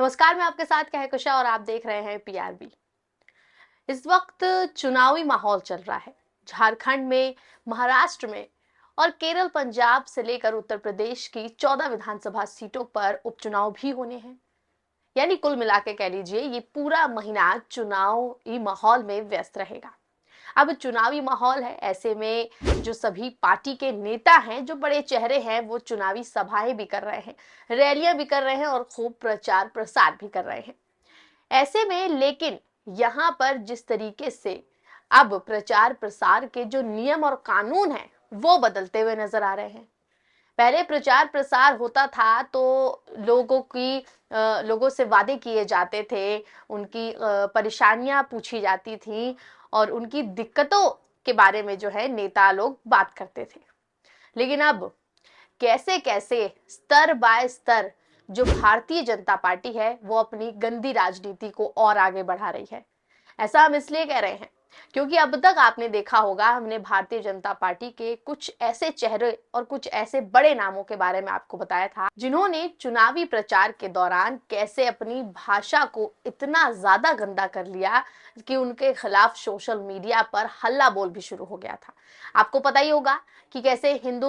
नमस्कार, मैं आपके साथ कहकुशा और आप देख रहे हैं पीआरबी। इस वक्त चुनावी माहौल चल रहा है। झारखंड में, महाराष्ट्र में और केरल, पंजाब से लेकर उत्तर प्रदेश की 14 विधानसभा सीटों पर उपचुनाव भी होने हैं। यानी कुल मिला के कह लीजिए ये पूरा महीना चुनावी माहौल में व्यस्त रहेगा। अब चुनावी माहौल है, ऐसे में जो सभी पार्टी के नेता हैं, जो बड़े चेहरे हैं, वो चुनावी सभाएं भी कर रहे हैं, रैलियां भी कर रहे हैं और खूब प्रचार प्रसार भी कर रहे हैं। ऐसे में लेकिन यहाँ पर जिस तरीके से अब प्रचार प्रसार के जो नियम और कानून हैं वो बदलते हुए नजर आ रहे हैं। पहले प्रचार प्रसार होता था तो लोगों से वादे किए जाते थे, उनकी परेशानियां पूछी जाती थी और उनकी दिक्कतों के बारे में जो है नेता लोग बात करते थे। लेकिन अब कैसे कैसे स्तर बाय स्तर जो भारतीय जनता पार्टी है वो अपनी गंदी राजनीति को और आगे बढ़ा रही है। ऐसा हम इसलिए कह रहे हैं क्योंकि अब तक आपने देखा होगा, हमने भारतीय जनता पार्टी के कुछ ऐसे चेहरे और कुछ ऐसे बड़े नामों के बारे में आपको बताया था जिन्होंने चुनावी प्रचार के दौरान कैसे अपनी भाषा को इतना ज्यादा गंदा कर लिया कि उनके खिलाफ सोशल मीडिया पर हल्ला बोल भी शुरू हो गया था। आपको पता ही होगा कि कैसे हिंदू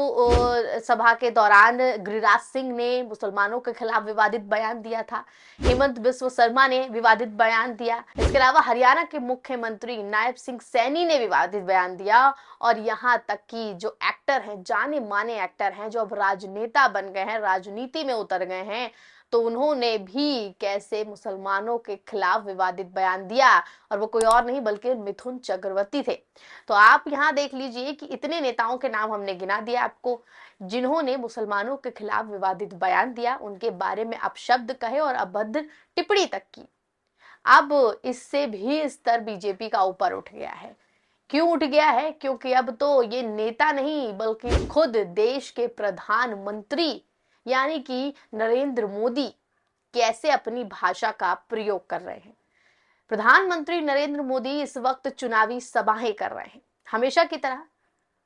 सभा के दौरान गिरिराज सिंह ने मुसलमानों के खिलाफ विवादित बयान दिया था, हेमंत बिस्व शर्मा ने विवादित बयान दिया, इसके अलावा हरियाणा के मुख्यमंत्री नायब सिंह सैनी ने विवादित बयान दिया और यहाँ तक कि जो एक्टर हैं, जाने माने एक्टर हैं, जो अब राजनेता बन गए हैं, राजनीति में उतर गए हैं, तो उन्होंने भी कैसे मुसलमानों के खिलाफ विवादित बयान दिया और वो कोई और नहीं बल्कि मिथुन चक्रवर्ती थे। तो आप यहाँ देख लीजिए कि इतने नेताओं के नाम हमने गिना दिया आपको जिन्होंने मुसलमानों के खिलाफ विवादित बयान दिया, उनके बारे में अपशब्द कहे और अभद्र टिप्पणी तक की। अब इससे भी स्तर बीजेपी का ऊपर उठ गया है। क्यों उठ गया है? क्योंकि अब तो ये नेता नहीं बल्कि खुद देश के प्रधानमंत्री यानी कि नरेंद्र मोदी कैसे अपनी भाषा का प्रयोग कर रहे हैं। प्रधानमंत्री नरेंद्र मोदी इस वक्त चुनावी सभाएं कर रहे हैं। हमेशा की तरह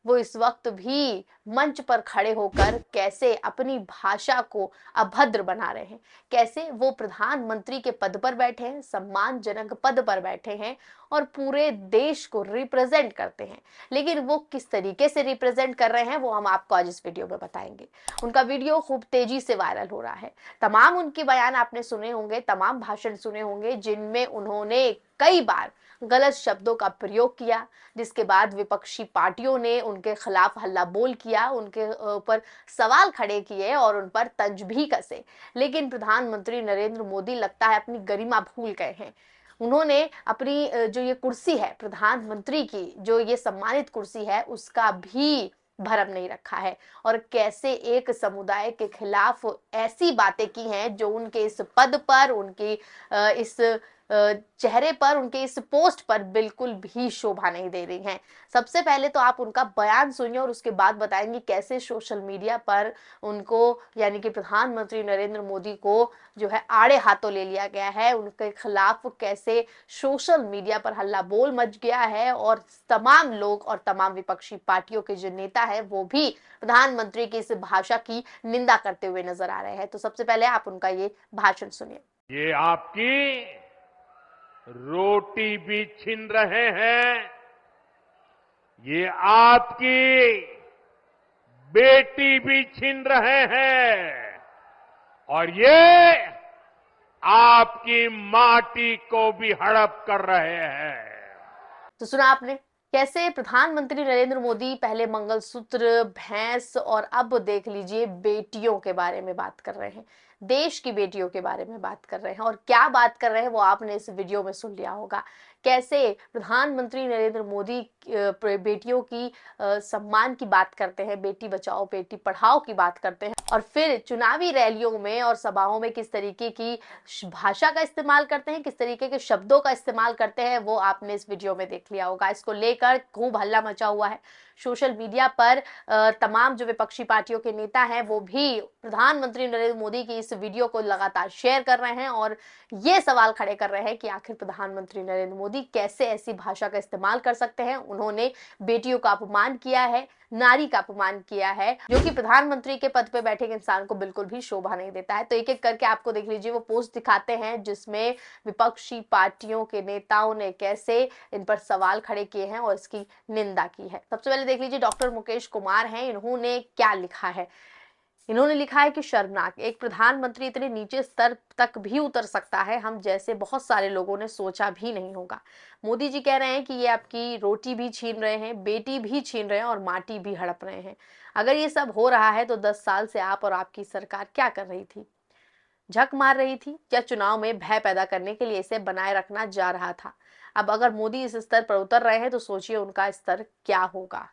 वो इस वक्त भी मंच पर खड़े होकर कैसे अपनी भाषा को अभद्र बना रहे हैं, कैसे वो प्रधानमंत्री के पद पर बैठे हैं, सम्मानजनक पद पर बैठे हैं और पूरे देश को रिप्रेजेंट करते हैं। लेकिन वो किस तरीके से रिप्रेजेंट कर रहे हैं वो हम आपको आज इस वीडियो में बताएंगे। उनका वीडियो खूब तेजी से वायरल हो रहा है। तमाम उनके बयान आपने सुने होंगे, तमाम भाषण सुने होंगे जिनमें उन्होंने कई बार गलत शब्दों का प्रयोग किया, जिसके बाद विपक्षी पार्टियों ने उनके खिलाफ हल्ला बोल किया, उनके ऊपर सवाल खड़े किए और उन पर तंज भी कसे। लेकिन प्रधानमंत्री नरेंद्र मोदी लगता है अपनी गरिमा भूल गए हैं। उन्होंने अपनी जो ये कुर्सी है प्रधानमंत्री की, जो ये सम्मानित कुर्सी है, उसका भी भरम नहीं रखा है और कैसे एक समुदाय के खिलाफ ऐसी बातें की हैं जो उनके इस पद पर, उनकी इस चेहरे पर, उनके इस पोस्ट पर बिल्कुल भी शोभा नहीं दे रही हैं। सबसे पहले तो आप उनका बयान सुनिए और उसके बाद बताएंगे कैसे सोशल मीडिया पर उनको यानी कि प्रधानमंत्री नरेंद्र मोदी को जो है आड़े हाथों ले लिया गया है, उनके खिलाफ कैसे सोशल मीडिया पर हल्ला बोल मच गया है और तमाम लोग और तमाम विपक्षी पार्टियों के जो नेता है वो भी प्रधानमंत्री की इस भाषा की निंदा करते हुए नजर आ रहे हैं। तो सबसे पहले आप उनका ये भाषण सुनिए। ये आपकी रोटी भी छीन रहे हैं, ये आपकी बेटी भी छीन रहे हैं और ये आपकी माटी को भी हड़प कर रहे हैं। तो सुना आपने कैसे प्रधानमंत्री नरेंद्र मोदी पहले मंगलसूत्र, भैंस और अब देख लीजिए बेटियों के बारे में बात कर रहे हैं, देश की बेटियों के बारे में बात कर रहे हैं। और क्या बात कर रहे हैं वो आपने इस वीडियो में सुन लिया होगा। कैसे प्रधानमंत्री नरेंद्र मोदी बेटियों की सम्मान की बात करते हैं, बेटी बचाओ बेटी पढ़ाओ की बात करते हैं और फिर चुनावी रैलियों में और सभाओं में किस तरीके की भाषा का इस्तेमाल करते हैं, किस तरीके के शब्दों का इस्तेमाल करते हैं, वो आपने इस वीडियो में देख लिया होगा। इसको लेकर खूब हल्ला मचा हुआ है सोशल मीडिया पर। तमाम जो विपक्षी पार्टियों के नेता हैं वो भी प्रधानमंत्री नरेंद्र मोदी की इस वीडियो को लगातार शेयर कर रहे हैं और ये सवाल खड़े कर रहे हैं कि आखिर प्रधानमंत्री नरेंद्र मोदी कैसे ऐसी भाषा का इस्तेमाल कर सकते हैं। उन्होंने बेटियों का अपमान किया है, नारी का अपमान किया है, जो कि प्रधानमंत्री के पद पे बैठे इंसान को बिल्कुल भी शोभा नहीं देता है। तो एक एक करके आपको देख लीजिए वो पोस्ट दिखाते हैं जिसमें विपक्षी पार्टियों के नेताओं ने कैसे इन पर सवाल खड़े किए हैं और इसकी निंदा की है। सबसे पहले देख लीजिए डॉक्टर मुकेश कुमार हैं, इन्होंने क्या लिखा है। इन्होंने लिखा है कि शर्मनाक, एक प्रधानमंत्री इतने नीचे स्तर तक भी उतर सकता है, हम जैसे बहुत सारे लोगों ने सोचा भी नहीं होगा। मोदी जी कह रहे हैं कि ये आपकी रोटी भी छीन रहे हैं, बेटी भी छीन रहे हैं और माटी भी हड़प रहे हैं। अगर ये सब हो रहा है तो 10 साल से आप और आपकी सरकार क्या कर रही थी? झक मार रही थी या चुनाव में भय पैदा करने के लिए इसे बनाए रखना जा रहा था? अब अगर मोदी इस स्तर पर उतर रहे हैं तो सोचिए उनका स्तर क्या होगा।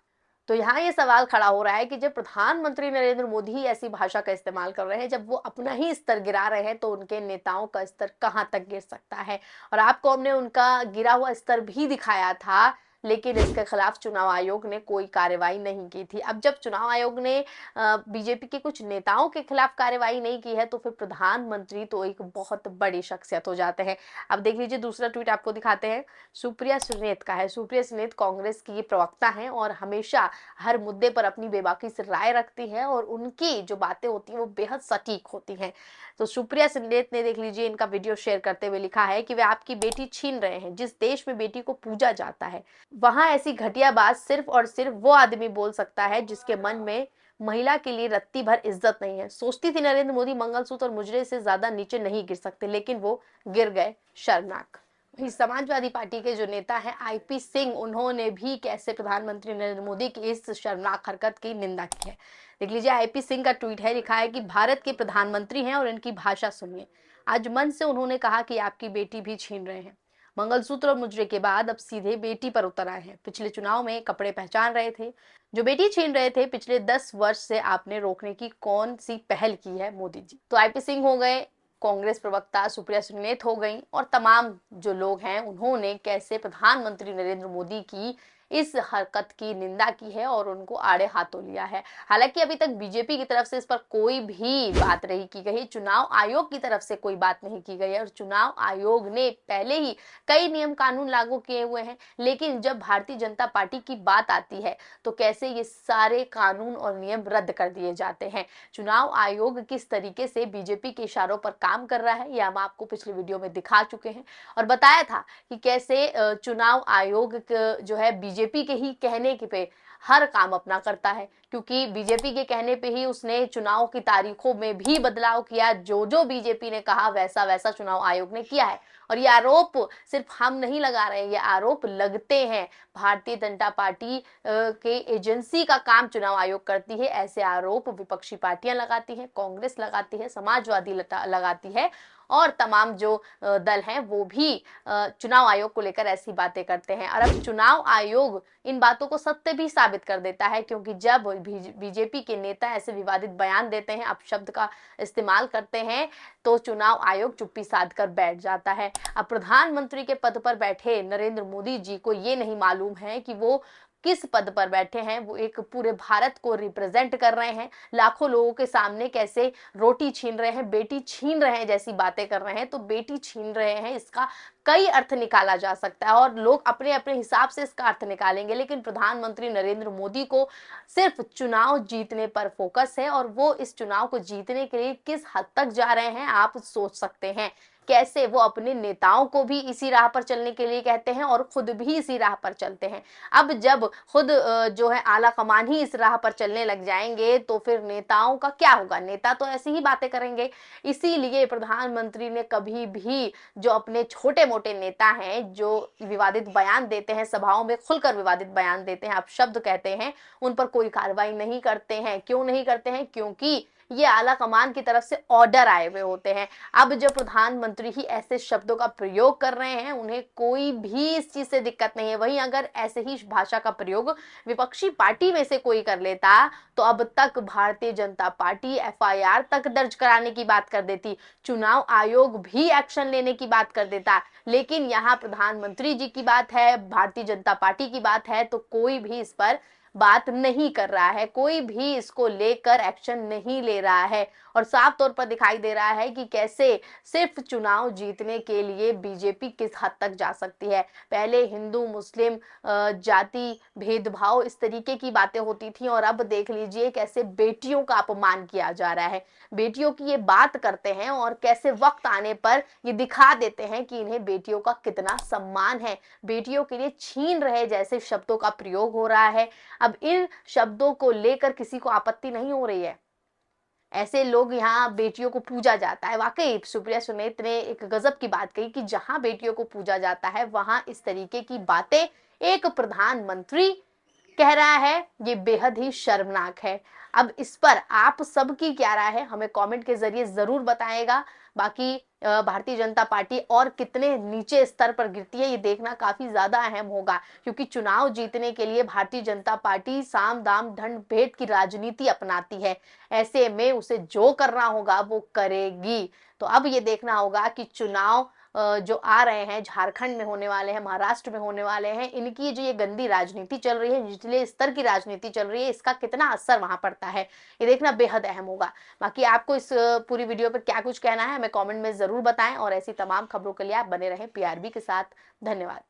तो यहाँ ये सवाल खड़ा हो रहा है कि जब प्रधानमंत्री नरेंद्र मोदी ही ऐसी भाषा का इस्तेमाल कर रहे हैं, जब वो अपना ही स्तर गिरा रहे हैं, तो उनके नेताओं का स्तर कहाँ तक गिर सकता है। और आपको हमने उनका गिरा हुआ स्तर भी दिखाया था, लेकिन इसके खिलाफ चुनाव आयोग ने कोई कार्रवाई नहीं की थी। अब जब चुनाव आयोग ने बीजेपी के कुछ नेताओं के खिलाफ कार्रवाई नहीं की है, तो फिर प्रधानमंत्री तो एक बहुत बड़ी शख्सियत हो जाते हैं। अब देख लीजिए दूसरा ट्वीट आपको दिखाते हैं, सुप्रिया सुनेत का है। सुप्रिया सुनेत कांग्रेस की प्रवक्ता हैं और हमेशा हर मुद्दे पर अपनी बेबाकी से राय रखती है और उनकी जो बातें होती हैं वो बेहद सटीक होती हैं। तो सुप्रिया सुनेत ने देख लीजिए इनका वीडियो शेयर करते हुए लिखा है कि वे आपकी बेटी छीन रहे हैं। जिस देश में बेटी को पूजा जाता है, वहां ऐसी घटिया बात सिर्फ और सिर्फ वो आदमी बोल सकता है जिसके मन में महिला के लिए रत्ती भर इज्जत नहीं है। सोचती थी नरेंद्र मोदी मंगलसूत्र और मुजरे से ज्यादा नीचे नहीं गिर सकते, लेकिन वो गिर गए। शर्मनाक। वहीं समाजवादी पार्टी के जो नेता हैं आईपी सिंह, उन्होंने भी कैसे प्रधानमंत्री नरेंद्र मोदी की इस शर्मनाक हरकत की निंदा की है। देख लीजिए आईपी सिंह का ट्वीट है, लिखा है कि भारत के प्रधानमंत्री हैं और इनकी भाषा सुनिए। आज मन से उन्होंने कहा कि आपकी बेटी भी छीन रहे हैं। मंगलसूत्र और मुजरे के बाद अब सीधे बेटी पर उतर आए हैं। पिछले चुनाव में कपड़े पहचान रहे थे, जो बेटी छीन रहे थे। पिछले 10 वर्ष से आपने रोकने की कौन सी पहल की है मोदी जी? तो आईपी सिंह हो गए, कांग्रेस प्रवक्ता सुप्रिया सुनेत हो गई और तमाम जो लोग हैं उन्होंने कैसे प्रधानमंत्री नरेंद्र मोदी की इस हरकत की निंदा की है और उनको आड़े हाथों लिया है। हालांकि अभी तक बीजेपी की तरफ से इस पर कोई भी बात नहीं की गई, चुनाव आयोग की तरफ से कोई बात नहीं की गई है और चुनाव आयोग ने पहले ही कई नियम कानून लागू किए हुए हैं। लेकिन जब भारतीय जनता पार्टी की बात आती है तो कैसे ये सारे कानून और नियम रद्द कर दिए जाते हैं। चुनाव आयोग किस तरीके से बीजेपी के इशारों पर काम कर रहा है, ये हम आपको पिछले वीडियो में दिखा चुके हैं और बताया था कि कैसे चुनाव आयोग जो है बीजेपी के ही कहने के पे हर काम अपना करता है, क्योंकि बीजेपी के कहने पे ही उसने चुनाव की तारीखों में भी बदलाव किया। जो जो बीजेपी ने कहा वैसा वैसा चुनाव आयोग ने किया है। और ये आरोप सिर्फ हम नहीं लगा रहे हैं, ये आरोप लगते हैं। भारतीय जनता पार्टी के एजेंसी का काम चुनाव आयोग करती है, ऐसे आरोप विपक्षी पार्टियां लगाती हैं, कांग्रेस लगाती है, समाजवादी लगाती है और तमाम जो दल हैं वो भी चुनाव आयोग को लेकर ऐसी बातें करते हैं। और अब चुनाव आयोग इन बातों को सत्य भी साबित कर देता है, क्योंकि जब बीजेपी के नेता ऐसे विवादित बयान देते हैं, अपशब्द का इस्तेमाल करते हैं, तो चुनाव आयोग चुप्पी साध कर बैठ जाता है। अब प्रधानमंत्री के पद पर बैठे नरेंद्र मोदी जी को ये नहीं मालूम है कि वो किस पद पर बैठे हैं। वो एक पूरे भारत को रिप्रेजेंट कर रहे हैं, लाखों लोगों के सामने कैसे रोटी छीन रहे हैं, बेटी छीन रहे हैं जैसी बातें कर रहे हैं। तो बेटी छीन रहे हैं, इसका कई अर्थ निकाला जा सकता है और लोग अपने अपने हिसाब से इसका अर्थ निकालेंगे। लेकिन प्रधानमंत्री नरेंद्र मोदी को सिर्फ चुनाव जीतने पर फोकस है और वो इस चुनाव को जीतने के लिए किस हद तक जा रहे हैं आप सोच सकते हैं। कैसे वो अपने नेताओं को भी इसी राह पर चलने के लिए कहते हैं और खुद भी इसी राह पर चलते हैं। अब जब खुद जो है आला कमान ही इस राह पर चलने लग जाएंगे तो फिर नेताओं का क्या होगा? नेता तो ऐसी ही बातें करेंगे। इसीलिए प्रधानमंत्री ने कभी भी जो अपने छोटे मोटे नेता हैं जो विवादित बयान देते हैं, सभाओं में खुलकर विवादित बयान देते हैं, अपशब्द कहते हैं, उन पर कोई कार्रवाई नहीं करते हैं। क्यों नहीं करते हैं? क्योंकि ये आला कमान की तरफ से ऑर्डर आए हुए होते हैं। अब जब प्रधानमंत्री ही ऐसे शब्दों का प्रयोग कर रहे हैं, उन्हें कोई भी इस चीज से दिक्कत नहीं है। वहीं अगर ऐसे ही भाषा का प्रयोग विपक्षी पार्टी में से कोई कर लेता तो अब तक भारतीय जनता पार्टी एफआईआर तक दर्ज कराने की बात कर देती, चुनाव आयोग भी एक्शन लेने की बात कर देता। लेकिन यहाँ प्रधानमंत्री जी की बात है, भारतीय जनता पार्टी की बात है, तो कोई भी इस पर बात नहीं कर रहा है, कोई भी इसको लेकर एक्शन नहीं ले रहा है। और साफ तौर पर दिखाई दे रहा है कि कैसे सिर्फ चुनाव जीतने के लिए बीजेपी किस हद तक जा सकती है। पहले हिंदू मुस्लिम जाति भेदभाव इस तरीके की बातें होती थी, और अब देख लीजिए कैसे बेटियों का अपमान किया जा रहा है। बेटियों की ये बात करते हैं और कैसे वक्त आने पर ये दिखा देते हैं कि इन्हें बेटियों का कितना सम्मान है। बेटियों के लिए छीन रहे जैसे शब्दों का प्रयोग हो रहा है। अब इन शब्दों को लेकर किसी को आपत्ति नहीं हो रही है। ऐसे लोग यहाँ बेटियों को पूजा जाता है। वाकई सुप्रिया सुनेत ने एक गजब की बात कही कि जहां बेटियों को पूजा जाता है वहां इस तरीके की बातें एक प्रधानमंत्री कह रहा है, ये बेहद ही शर्मनाक है। अब इस पर आप सबकी क्या राय है हमें कमेंट के जरिए जरूर बताएगा। बाकी भारतीय जनता पार्टी और कितने नीचे स्तर पर गिरती है ये देखना काफी ज्यादा अहम होगा, क्योंकि चुनाव जीतने के लिए भारतीय जनता पार्टी साम दाम दंड भेद की राजनीति अपनाती है। ऐसे में उसे जो करना होगा वो करेगी। तो अब ये देखना होगा कि चुनाव जो आ रहे हैं, झारखंड में होने वाले हैं, महाराष्ट्र में होने वाले हैं, इनकी जो ये गंदी राजनीति चल रही है, निचले स्तर की राजनीति चल रही है, इसका कितना असर वहां पड़ता है ये देखना बेहद अहम होगा। बाकी आपको इस पूरी वीडियो पर क्या कुछ कहना है हमें कमेंट में जरूर बताएं, और ऐसी तमाम खबरों के लिए आप बने रहें पीआरबी के साथ। धन्यवाद।